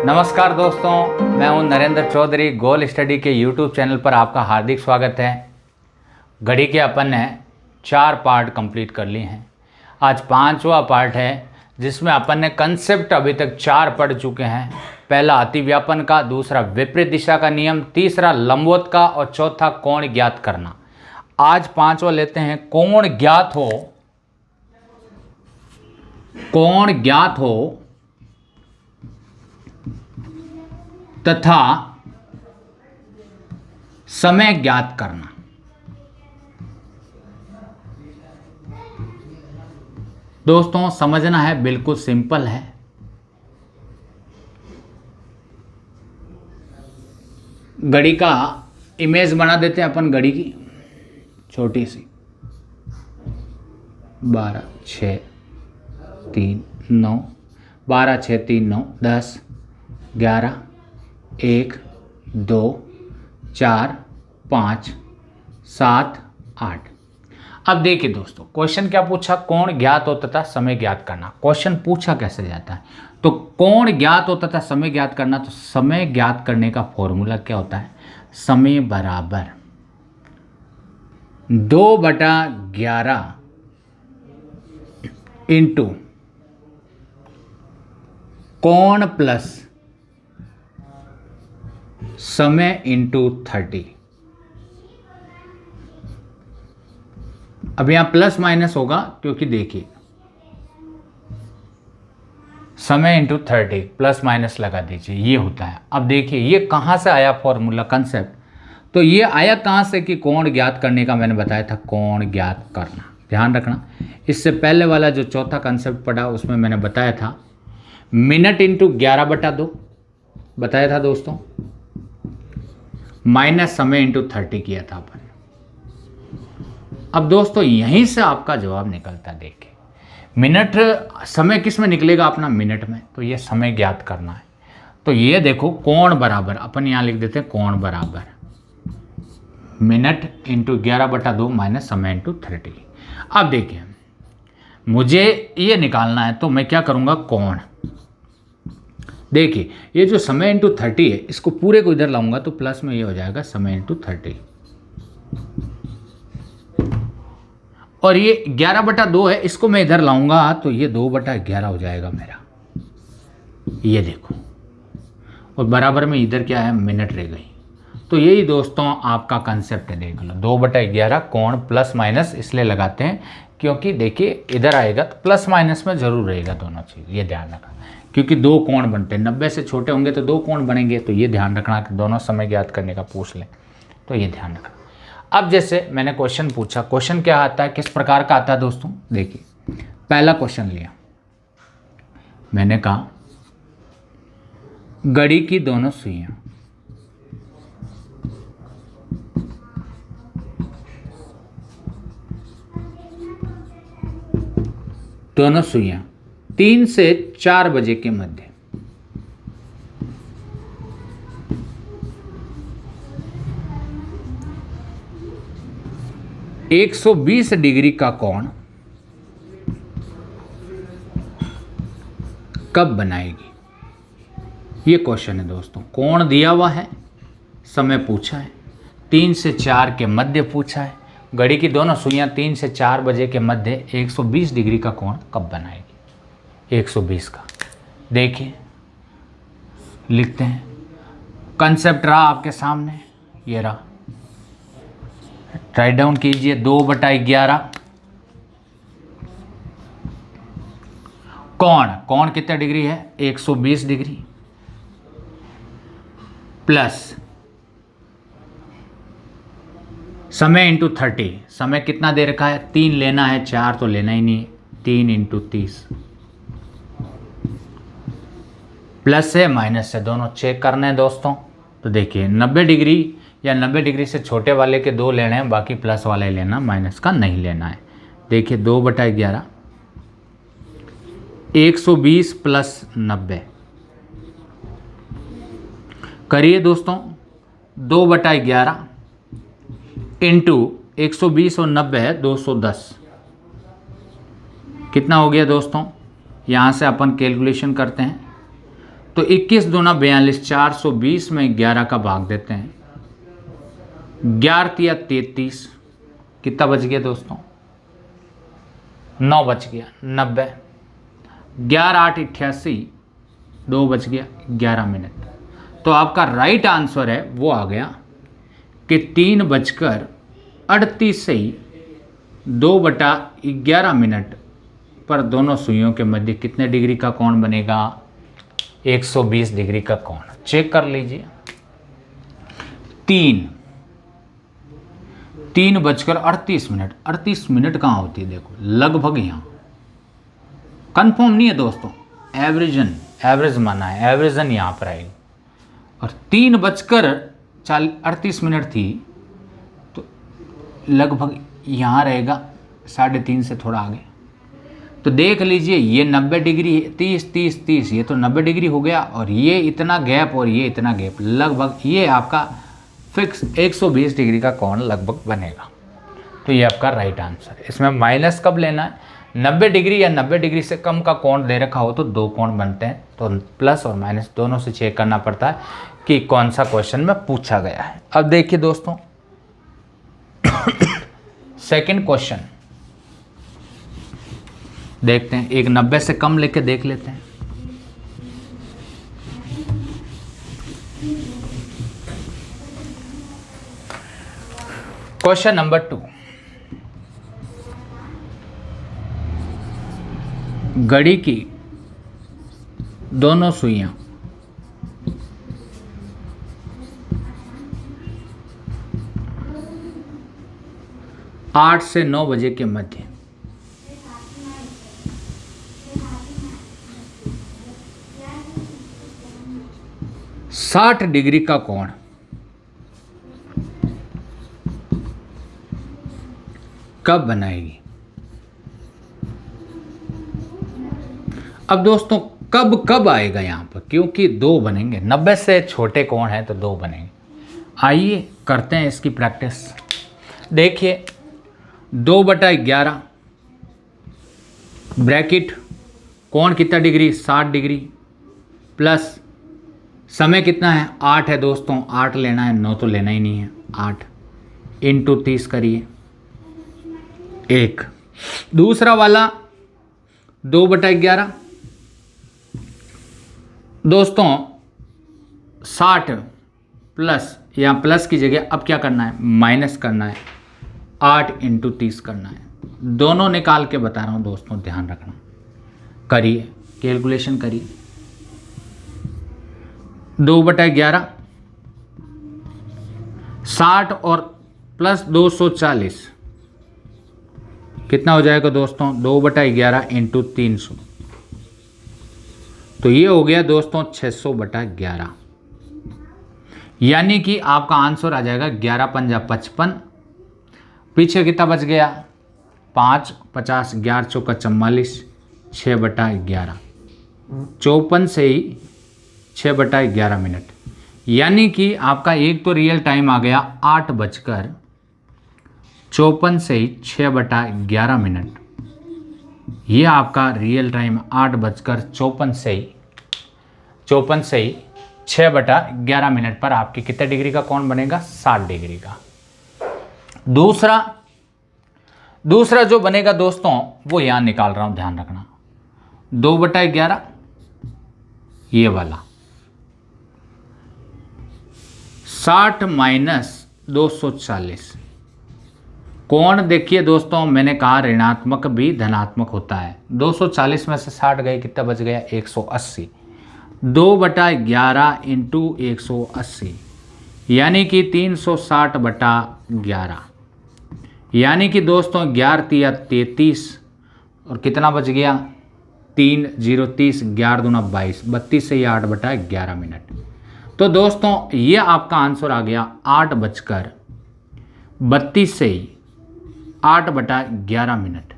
नमस्कार दोस्तों, मैं हूं नरेंद्र चौधरी। गोल स्टडी के यूट्यूब चैनल पर आपका हार्दिक स्वागत है। घड़ी के अपन ने 4 पार्ट कंप्लीट कर लिए हैं। आज 5वां पार्ट है जिसमें अपन ने कंसेप्ट अभी तक 4 पढ़ चुके हैं। पहला अतिव्यापन का, दूसरा विपरीत दिशा का नियम, तीसरा लंबवत का और चौथा कोण ज्ञात करना। आज 5वां लेते हैं, कोण ज्ञात हो तथा समय ज्ञात करना। दोस्तों समझना है, बिल्कुल सिंपल है। घड़ी का इमेज बना देते हैं अपन, घड़ी की छोटी सी 12 6 3 9 12 6 3 9 10 11 1 2 4 5 7 8। अब देखिए दोस्तों, क्वेश्चन क्या पूछा? कोण ज्ञात हो तथा समय ज्ञात करना। क्वेश्चन पूछा कैसे जाता है? तो कोण ज्ञात हो तथा समय ज्ञात करना, तो समय ज्ञात करने का फॉर्मूला क्या होता है? समय बराबर 2/11 इंटू कोण प्लस समय इंटू 30। अब यहां प्लस माइनस होगा क्योंकि देखिए समय इंटू 30 प्लस माइनस लगा दीजिए, ये होता है। अब देखिए ये कहां से आया फॉर्मूला, कंसेप्ट? तो ये आया कहां से कि कोण ज्ञात करने का मैंने बताया था, कोण ज्ञात करना। ध्यान रखना, इससे पहले वाला जो चौथा कंसेप्ट पढ़ा उसमें मैंने बताया था मिनट इंटू 11/2 बताया था दोस्तों, माइनस समय इंटू 30 किया था अपन। अब दोस्तों यहीं से आपका जवाब निकलता, देखिए मिनट, समय किस में निकलेगा अपना? मिनट में। तो ये समय ज्ञात करना है। तो ये देखो कोण बराबर, अपन यहां लिख देते हैं कोण बराबर मिनट इंटू 11/2 माइनस समय इंटू 30। अब देखिए मुझे ये निकालना है तो मैं क्या करूंगा, कोण। देखिए ये जो समय इंटू 30 है, इसको पूरे को इधर लाऊंगा तो प्लस में ये हो जाएगा समय इंटू 30, और ये 11/2 है, इसको मैं इधर लाऊंगा तो ये 2/11 हो जाएगा मेरा, ये देखो। और बराबर में इधर क्या है, मिनट रह गई। तो यही दोस्तों आपका कंसेप्ट है, देख लो 2/11 कोण प्लस माइनस इसलिए लगाते हैं क्योंकि देखिए इधर आएगा तो प्लस माइनस में जरूर रहेगा दोनों चीज़, ये ध्यान रखना। क्योंकि 2 कोण बनते हैं, 90 से छोटे होंगे तो 2 कोण बनेंगे, तो ये ध्यान रखना कि दोनों समय ज्ञात करने का पूछ लें, तो ये ध्यान रखना। अब जैसे मैंने क्वेश्चन पूछा, क्वेश्चन क्या आता है, किस प्रकार का आता है दोस्तों? देखिए पहला क्वेश्चन लिया मैंने, कहा घड़ी की दोनों सुइयां दोनों सुइयां 3 से 4 बजे के मध्य एक 120 डिग्री का कोण कब बनाएगी? ये क्वेश्चन है दोस्तों। कोण दिया हुआ है, समय पूछा है, 3 से 4 के मध्य पूछा है, घड़ी की दोनों सुइयां 3 से 4 बजे के मध्य 120 डिग्री का कोण कब बनाएगी? 120 का। देखिए लिखते हैं, कंसेप्ट रहा आपके सामने, ये रहा, राइट डाउन कीजिए। 2/11 कोण कितना डिग्री है? 120 डिग्री, प्लस समय इंटू 30। समय कितना दे रखा है? 3 लेना है, 4 तो लेना ही नहीं, 3 इंटू 30। प्लस से माइनस से दोनों चेक करने हैं दोस्तों। तो देखिए 90 डिग्री या 90 डिग्री से छोटे वाले के 2 लेने हैं, बाकी प्लस वाले लेना, माइनस का नहीं लेना है। देखिए 2/11 120 प्लस 90 करिए दोस्तों, 2/11 इंटू 120 और 90 है 210। कितना हो गया दोस्तों? यहाँ से अपन कैलकुलेशन करते हैं तो 21 दूना 42, 420 में 11 का भाग देते हैं, 11 तिया 33, कितना बच गया दोस्तों, 9 बच गया, 90, 11 8 88, 2 बच गया, 11 मिनट। तो आपका राइट आंसर है वो आ गया कि 3:38 से ही 2/11 मिनट पर दोनों सुइयों के मध्य कितने डिग्री का कोण बनेगा, 120 डिग्री का कोण। चेक कर लीजिए। 3:38, 38 मिनट कहाँ होती है, देखो लगभग यहाँ, कंफर्म नहीं है दोस्तों, एवरेज माना है, एवरेजन यहाँ पर आएगी। और 3:38 थी तो लगभग यहाँ रहेगा 3:30 से थोड़ा आगे। तो देख लीजिए ये 90 डिग्री, 30 ये तो 90 डिग्री हो गया, और ये इतना गैप और ये इतना गैप, लगभग ये आपका फिक्स 120 डिग्री का कोण लगभग बनेगा। तो ये आपका राइट आंसर है। इसमें माइनस कब लेना है, 90 डिग्री या 90 डिग्री से कम का कोण दे रखा हो तो 2 कोण बनते हैं, तो प्लस और माइनस दोनों से चेक करना पड़ता है कि कौन सा क्वेश्चन में पूछा गया है। अब देखिए दोस्तों सेकंड क्वेश्चन देखते हैं, एक 90 से कम लेके देख लेते हैं। क्वेश्चन नंबर 2, घड़ी की दोनों सुइयां 8 से 9 बजे के मध्य साठ डिग्री का कोण कब बनाएगी। अब दोस्तों कब आएगा यहाँ पर, क्योंकि 2 बनेंगे, 90 से छोटे कोण हैं तो 2 बनेंगे। आइए करते हैं इसकी प्रैक्टिस। देखिए 2/11 ब्रैकेट, कोण कितना डिग्री, 60 डिग्री, प्लस समय कितना है, 8 है दोस्तों, 8 लेना है, 9 तो लेना ही नहीं है, 8 इंटू 30 करिए, 1। दूसरा वाला 2/11 दोस्तों 60 प्लस, या प्लस की जगह अब क्या करना है, माइनस करना है, 8 इंटू 30 करना है। दोनों निकाल के बता रहा हूँ दोस्तों, ध्यान रखना, करिए कैलकुलेशन करिए। 2/11 60 और प्लस 240 कितना हो जाएगा दोस्तों, 2/11 इंटू 300, तो ये हो गया दोस्तों 600/11, यानी कि आपका आंसर आ जाएगा 11 पंजा 55, पीछे कितना बच गया 5, 50, 11 चौका 44, 6/11, 54 से ही 6/11 मिनट, यानी कि आपका एक तो रियल टाइम आ गया 8:54 से ही 6/11 मिनट। ये आपका रियल टाइम 8:54 से ही 6/11 मिनट पर आपके कितने डिग्री का कोण बनेगा, 60 डिग्री का। दूसरा जो बनेगा दोस्तों वो यहां निकाल रहा हूं, ध्यान रखना, 2/11 ये वाला, 60 माइनस 240, कोण देखिए दोस्तों, मैंने कहा ऋणात्मक भी धनात्मक होता है। 240 में से 60 गए, कितना बच गया 180, 2/11 इंटू 180, यानी कि 360/11, यानी कि दोस्तों 11 तिया 33, और कितना बच गया 3 0 30, 11 दूना 22, 32 से 8/11 मिनट। तो दोस्तों ये आपका आंसर आ गया 8:32 से ही 8/11 मिनट।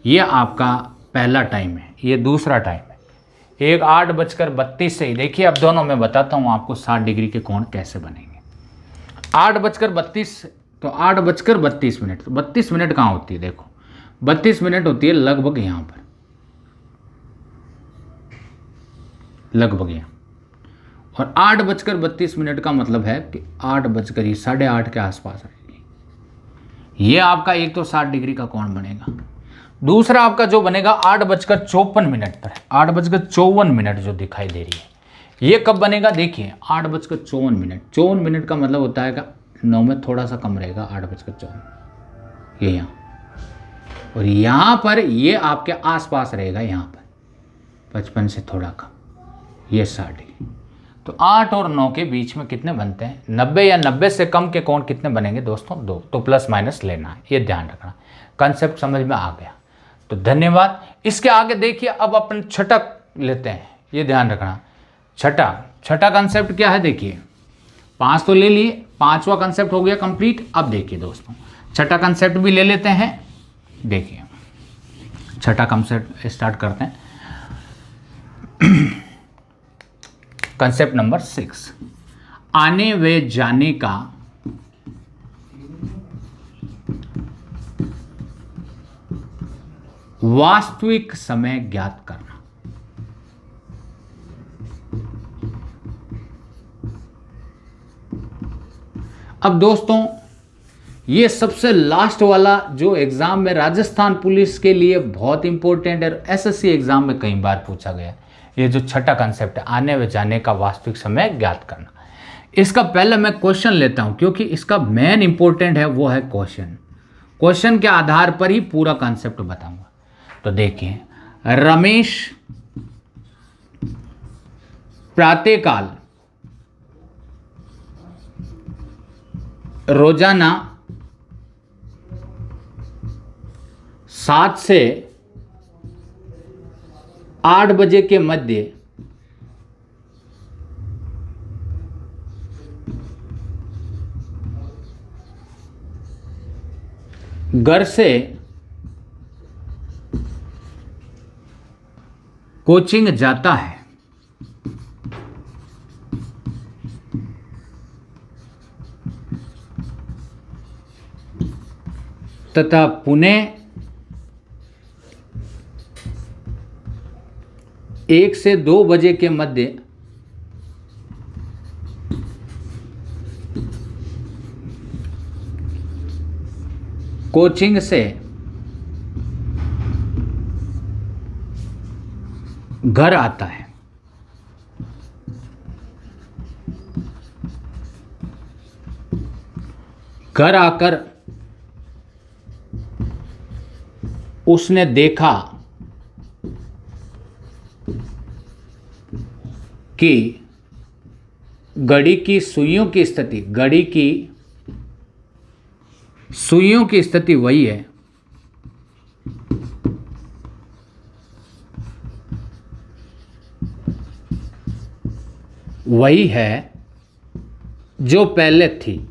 ये आपका पहला टाइम है, ये दूसरा टाइम है। एक 8:32 से ही, देखिए अब दोनों मैं बताता हूँ आपको 60 डिग्री के कोण कैसे बनेंगे। 8:32 तो 8:32 मिनट, तो 32 मिनट कहाँ होती है, देखो 32 मिनट होती है लगभग यहाँ पर, लगभग यहाँ और 8:32 का मतलब है कि 8:08 के आसपास आएगी। ये आपका एक तो 60 डिग्री का कोण बनेगा। दूसरा आपका जो बनेगा 8:54 पर, 8:54 जो दिखाई दे रही है, ये कब बनेगा देखिए 8:54। 54 का मतलब होता है का 9 में थोड़ा सा कम रहेगा, 8:54 ये यहाँ, और यहाँ पर ये आपके आसपास रहेगा, यहाँ पर 55 से थोड़ा कम, ये 60 डिग्री। तो 8 और 9 के बीच में कितने बनते हैं 90, या 90 से कम के कोण कितने बनेंगे दोस्तों 2। तो प्लस माइनस लेना है, ये ध्यान रखना। कंसेप्ट समझ में आ गया तो धन्यवाद। इसके आगे देखिए अब अपन छठा लेते हैं, ये ध्यान रखना। छठा कंसेप्ट क्या है देखिए, 5 तो ले लिए, 5वां कंसेप्ट हो गया कंप्लीट। अब देखिए दोस्तों छठा कंसेप्ट भी ले लेते हैं। देखिए छठा कंसेप्ट स्टार्ट करते हैं। कंसेप्ट नंबर 6, आने व जाने का वास्तविक समय ज्ञात करना। अब दोस्तों ये सबसे लास्ट वाला जो एग्जाम में राजस्थान पुलिस के लिए बहुत इंपॉर्टेंट है, एसएससी एग्जाम में कई बार पूछा गया, ये जो छठा कंसेप्ट है आने व जाने का वास्तविक समय ज्ञात करना। इसका पहले मैं क्वेश्चन लेता हूं क्योंकि इसका मेन इंपॉर्टेंट है वो है क्वेश्चन के आधार पर ही पूरा कंसेप्ट बताऊंगा। तो देखिए रमेश प्रातःकाल रोजाना 7 से 8 बजे के मध्य घर से कोचिंग जाता है तथा पुणे 1 से 2 बजे के मध्य कोचिंग से घर आता है। घर आकर उसने देखा कि घड़ी की सुइयों की स्थिति वही है जो पहले थी।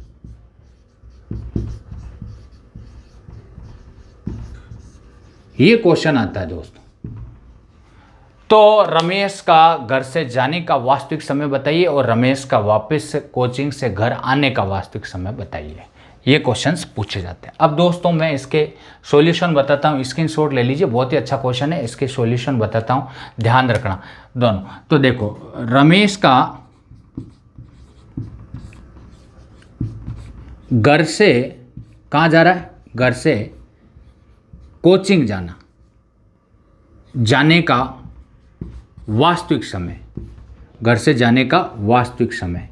ये क्वेश्चन आता है दोस्तों। तो रमेश का घर से जाने का वास्तविक समय बताइए और रमेश का वापस कोचिंग से घर आने का वास्तविक समय बताइए। ये क्वेश्चंस पूछे जाते हैं। अब दोस्तों मैं इसके सॉल्यूशन बताता हूँ, स्क्रीनशॉट ले लीजिए, बहुत ही अच्छा क्वेश्चन है। इसके सॉल्यूशन बताता हूँ, ध्यान रखना दोनों। तो देखो रमेश का घर से कहाँ जा रहा है, घर से कोचिंग जाने का वास्तविक समय, घर से जाने का वास्तविक समय।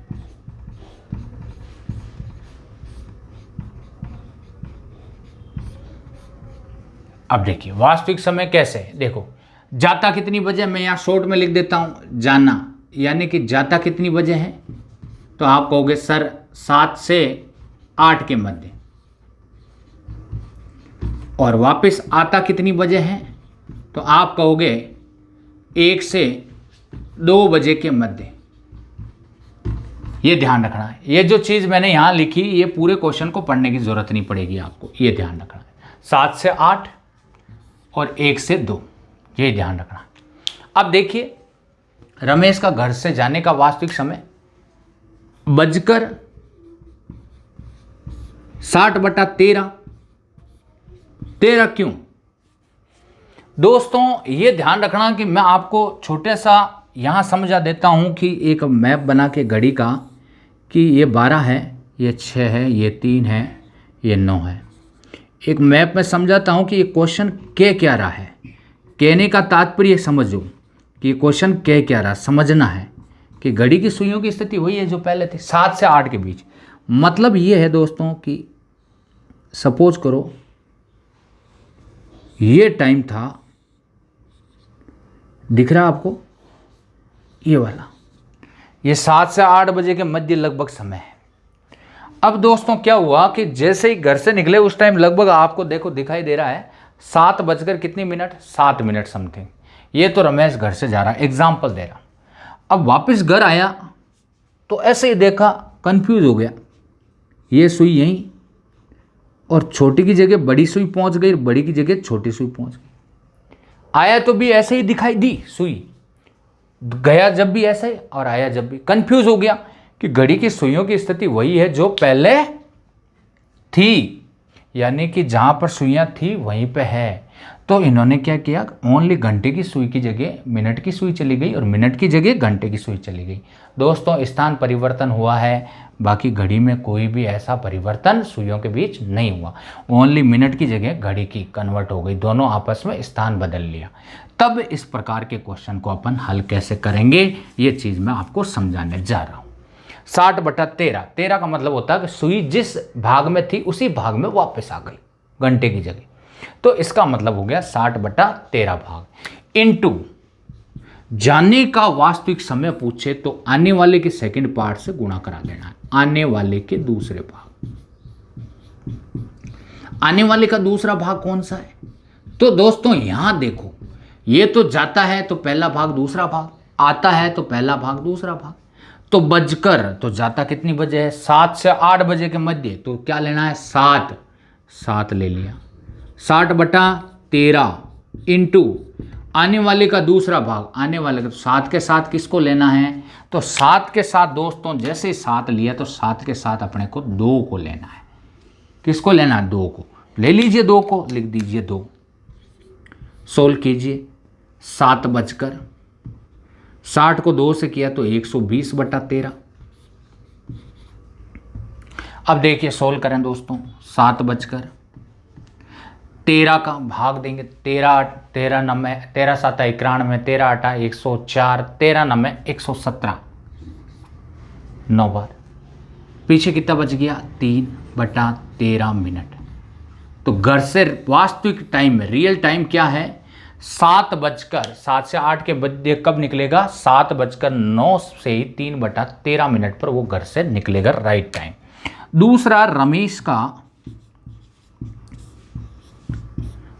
अब देखिए वास्तविक समय कैसे, देखो जाता कितनी बजे, मैं यहाँ शॉर्ट में लिख देता हूँ जाना, यानी कि जाता कितनी बजे है, तो आप कहोगे सर 7 से 8 के मध्य, और वापस आता कितनी बजे है, तो आप कहोगे 1 से 2 बजे के मध्य। ये ध्यान रखना है, ये जो चीज़ मैंने यहाँ लिखी ये पूरे क्वेश्चन को पढ़ने की ज़रूरत नहीं पड़ेगी आपको, ये ध्यान रखना है। 7 से 8 और 1 से 2, ये ध्यान रखना। अब देखिए रमेश का घर से जाने का वास्तविक समय 60/13। 13 क्यों दोस्तों, ये ध्यान रखना कि मैं आपको छोटे सा यहाँ समझा देता हूँ कि एक मैप बना के घड़ी का कि ये 12 है, ये 6 है, ये 3 है, ये 9 है। एक मैप में समझाता हूँ कि ये क्वेश्चन क्या रहा है। कहने का तात्पर्य समझो कि क्वेश्चन क्या रहा, समझना है कि घड़ी की सुइयों की स्थिति वही है जो पहले थी, 7 से 8 के बीच। मतलब ये है दोस्तों कि सपोज करो ये टाइम था, दिख रहा आपको ये वाला, ये 7 से 8 बजे के मध्य लगभग समय है। अब दोस्तों क्या हुआ कि जैसे ही घर से निकले उस टाइम लगभग आपको देखो दिखाई दे रहा है 7 बजकर कितनी मिनट, 7 मिनट समथिंग। ये तो रमेश घर से जा रहा है, एग्जाम्पल दे रहा। अब वापस घर आया तो ऐसे ही देखा, कंफ्यूज हो गया, ये सुई यहीं और छोटी की जगह बड़ी सुई पहुंच गई, बड़ी की जगह छोटी सुई पहुंच गई। आया तो भी ऐसे ही दिखाई दी सुई, गया जब भी ऐसे ही और आया जब भी। कंफ्यूज हो गया कि घड़ी की सुइयों की स्थिति वही है जो पहले थी, यानी कि जहां पर सुइयां थी वहीं पे है। तो इन्होंने क्या किया, ओनली घंटे की सुई की जगह मिनट की सुई चली गई और मिनट की जगह घंटे की सुई चली गई। दोस्तों स्थान परिवर्तन हुआ है, बाकी घड़ी में कोई भी ऐसा परिवर्तन सुइयों के बीच नहीं हुआ। ओनली मिनट की जगह घड़ी की कन्वर्ट हो गई, दोनों आपस में स्थान बदल लिया। तब इस प्रकार के क्वेश्चन को अपन हल कैसे करेंगे ये चीज़ मैं आपको समझाने जा रहा हूँ। 60/13, 13 का मतलब होता है कि सुई जिस भाग में थी उसी भाग में वापस आ गई घंटे की जगह। तो इसका मतलब हो गया 60/13 भाग इनटू जाने का वास्तविक समय पूछे तो आने वाले के सेकंड पार्ट से गुणा करा देना है, आने वाले के दूसरे भाग। आने वाले का दूसरा भाग कौन सा है? तो दोस्तों यहां देखो, ये तो जाता है तो पहला भाग दूसरा भाग, आता है तो पहला भाग दूसरा भाग। तो बजकर तो जाता कितनी बजे है, 7 से 8 बजे के मध्य, तो क्या लेना है 7, 7 ले लिया। 60/13 इंटू आने वाले का दूसरा भाग, आने वाले का, तो 7 के साथ किसको लेना है, तो 7 के साथ दोस्तों जैसे 7 लिया तो 7 के साथ अपने को 2 को लेना है। किसको लेना है, 2 को ले लीजिए, 2 को लिख दीजिए 2। सोल्व कीजिए, 7/60 को 2 से किया तो 120/13। अब देखिए सोल्व करें दोस्तों, 7/13 का भाग देंगे, 13 7 91, 13 8 104, 13 9 117, 9 बार। पीछे कितना बच गया, 3/13 मिनट। तो घर से वास्तविक टाइम में रियल टाइम क्या है, 7 से 8 के बजे कब निकलेगा, 7:09 से ही 3/13 मिनट पर वो घर से निकलेगा, राइट टाइम। दूसरा रमेश का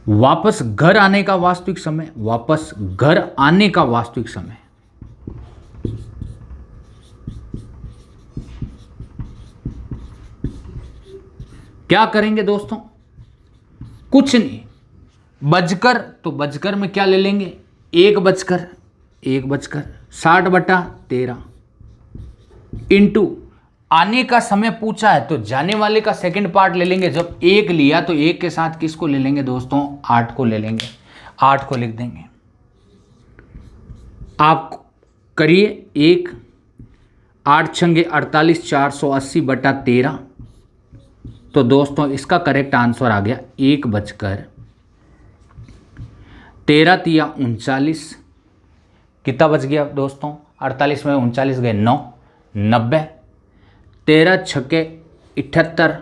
वापस घर आने का वास्तविक समय, वापस घर आने का वास्तविक समय, क्या करेंगे दोस्तों, कुछ नहीं, बजकर, तो बजकर में क्या ले लेंगे, 1 बजकर 60/13 इंटू आने का समय पूछा है तो जाने वाले का सेकंड पार्ट ले लेंगे। जब 1 लिया तो 1 के साथ किसको ले लेंगे दोस्तों, 8 को ले लेंगे, 8 को लिख देंगे। आप करिए 1, 8 छंगे 48, 480/13। तो दोस्तों इसका करेक्ट आंसर आ गया 1/13 तिया 39। कितना बच गया दोस्तों, 48 में 39 गए 9, 90, 13 छक्के 78,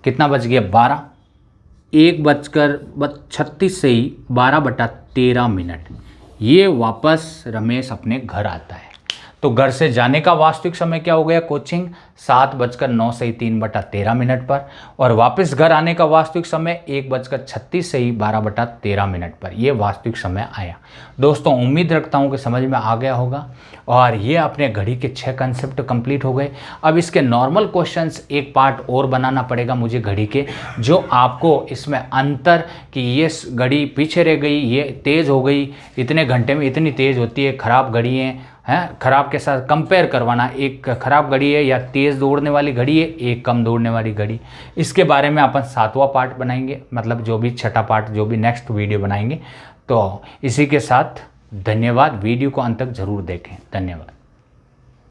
कितना बच गया 12, 1:36 से ही 12/13 मिनट ये वापस रमेश अपने घर आता है। तो घर से जाने का वास्तविक समय क्या हो गया कोचिंग, 7:09 से ही 3/13 मिनट पर, और वापस घर आने का वास्तविक समय 1:36 से ही 12/13 मिनट पर, ये वास्तविक समय आया। दोस्तों उम्मीद रखता हूँ कि समझ में आ गया होगा, और ये अपने घड़ी के 6 कंसेप्ट कंप्लीट हो गए। अब इसके नॉर्मल क्वेश्चंस एक पार्ट और बनाना पड़ेगा मुझे घड़ी के, जो आपको इसमें अंतर कि ये घड़ी पीछे रह गई, ये तेज़ हो गई, इतने घंटे में इतनी तेज़ होती है, ख़राब घड़ी हैं, ख़राब के साथ कंपेयर करवाना, एक ख़राब घड़ी है या तेज़ दौड़ने वाली घड़ी है, एक कम दौड़ने वाली घड़ी। इसके बारे में अपन 7वां पार्ट बनाएंगे, मतलब जो भी 6ठा पार्ट, जो भी नेक्स्ट वीडियो बनाएंगे। तो इसी के साथ धन्यवाद। वीडियो को अंत तक जरूर देखें। धन्यवाद।